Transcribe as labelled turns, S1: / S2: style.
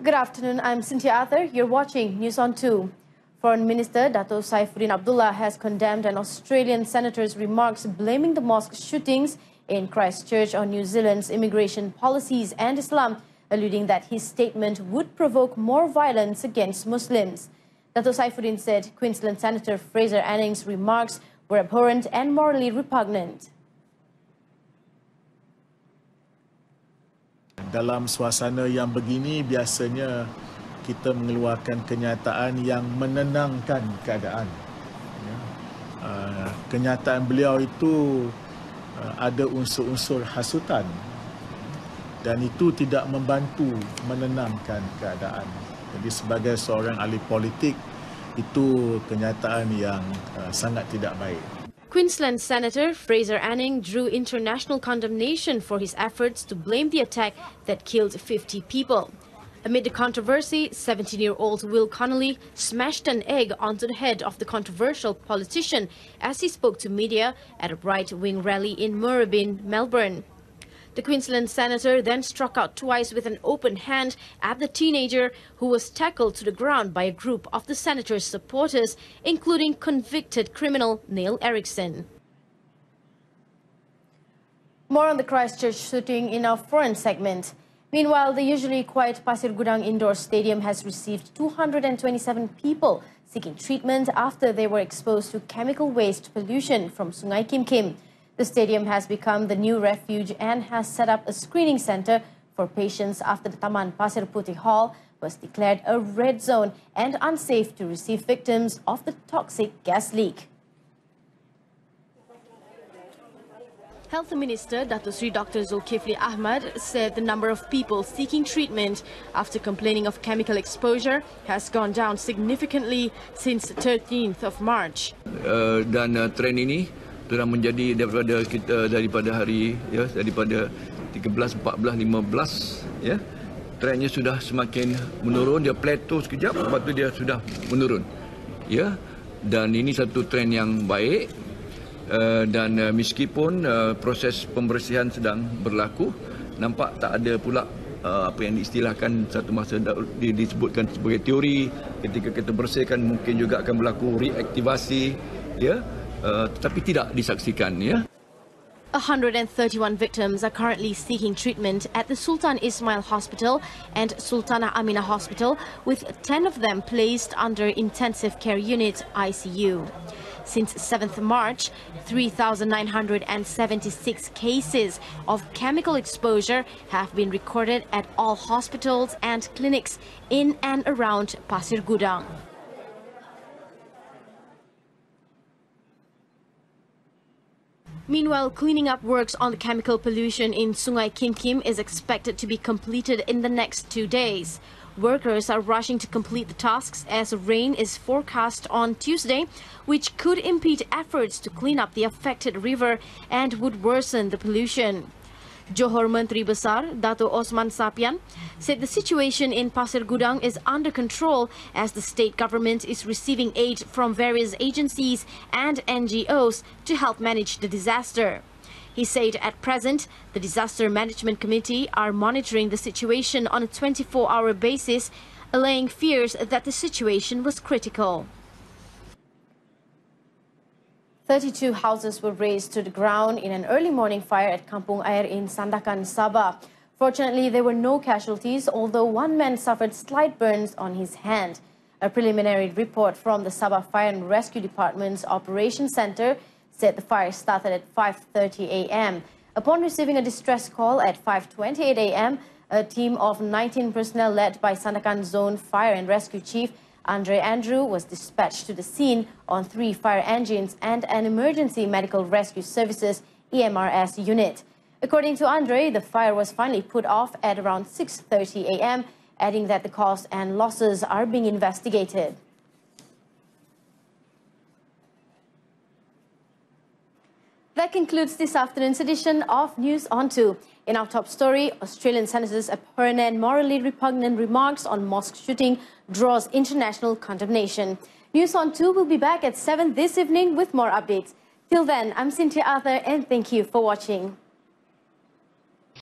S1: Good afternoon, I'm Cynthia Arthur. You're watching News on 2. Foreign Minister Dato' Saifuddin Abdullah has condemned an Australian senator's remarks blaming the mosque shootings in Christchurch on New Zealand's immigration policies and Islam, alluding that his statement would provoke more violence against Muslims. Dato' Saifuddin said Queensland Senator Fraser Anning's remarks were abhorrent and morally repugnant.
S2: Dalam suasana yang begini, biasanya kita mengeluarkan kenyataan yang menenangkan keadaan. Kenyataan beliau itu ada unsur-unsur hasutan dan itu tidak membantu menenangkan keadaan. Jadi sebagai seorang ahli politik, itu kenyataan yang sangat tidak baik.
S1: Queensland Senator Fraser Anning drew international condemnation for his efforts to blame the attack that killed 50 people. Amid the controversy, 17-year-old Will Connolly smashed an egg onto the head of the controversial politician as he spoke to media at a right-wing rally in Moorabbin, Melbourne. The Queensland senator then struck out twice with an open hand at the teenager, who was tackled to the ground by a group of the senator's supporters, including convicted criminal Neil Erickson. More on the Christchurch shooting in our foreign segment. Meanwhile, the usually quiet Pasir Gudang Indoor Stadium has received 227 people seeking treatment after they were exposed to chemical waste pollution from Sungai Kim Kim. The stadium has become the new refuge and has set up a screening center for patients after the Taman Pasir Putih Hall was declared a red zone and unsafe to receive victims of the toxic gas leak. Health Minister Dato' Sri Dr. Zulkifli Ahmad said the number of people seeking treatment after complaining of chemical exposure has gone down significantly since 13th of March.
S3: Dan tren ini telah menjadi daripada hari daripada 13, 14, 15 ya, trennya sudah semakin menurun. Dia plateau sekejap, lepas tu dia sudah menurun ya, dan ini satu tren yang baik. Dan meskipun proses pembersihan sedang berlaku, nampak tak ada pula apa yang diistilahkan satu masa disebutkan sebagai teori, ketika kita bersihkan mungkin juga akan berlaku reaktivasi ya, tetapi tidak disaksikan ya.
S1: 131 victims are currently seeking treatment at the Sultan Ismail Hospital and Sultanah Aminah Hospital, with 10 of them placed under intensive care unit ICU. Since 7th March, 3,976 cases of chemical exposure have been recorded at all hospitals and clinics in and around Pasir Gudang. Meanwhile, cleaning up works on the chemical pollution in Sungai Kim Kim is expected to be completed in the next 2 days. Workers are rushing to complete the tasks as rain is forecast on Tuesday, which could impede efforts to clean up the affected river and would worsen the pollution. Johor Menteri Besar Dato' Osman Sapian said the situation in Pasir Gudang is under control as the state government is receiving aid from various agencies and NGOs to help manage the disaster. He said at present, the Disaster Management Committee are monitoring the situation on a 24-hour basis, allaying fears that the situation was critical. 32 houses were razed to the ground in an early morning fire at Kampung Air in Sandakan, Sabah. Fortunately, there were no casualties, although one man suffered slight burns on his hand. A preliminary report from the Sabah Fire and Rescue Department's Operations Center said the fire started at 5:30 a.m. Upon receiving a distress call at 5:28 a.m., a team of 19 personnel led by Sandakan Zone Fire and Rescue Chief Andre Andrew was dispatched to the scene on 3 fire engines and an emergency medical rescue services EMRS unit. According to Andre, the fire was finally put off at around 6:30 a.m., adding that the cause and losses are being investigated. That concludes this afternoon's edition of News on 2. In our top story, Australian senators' abhorrent and morally repugnant remarks on mosque shooting draws international condemnation. News on 2 will be back at 7 this evening with more updates. Till then, I'm Cynthia Arthur and thank you for watching.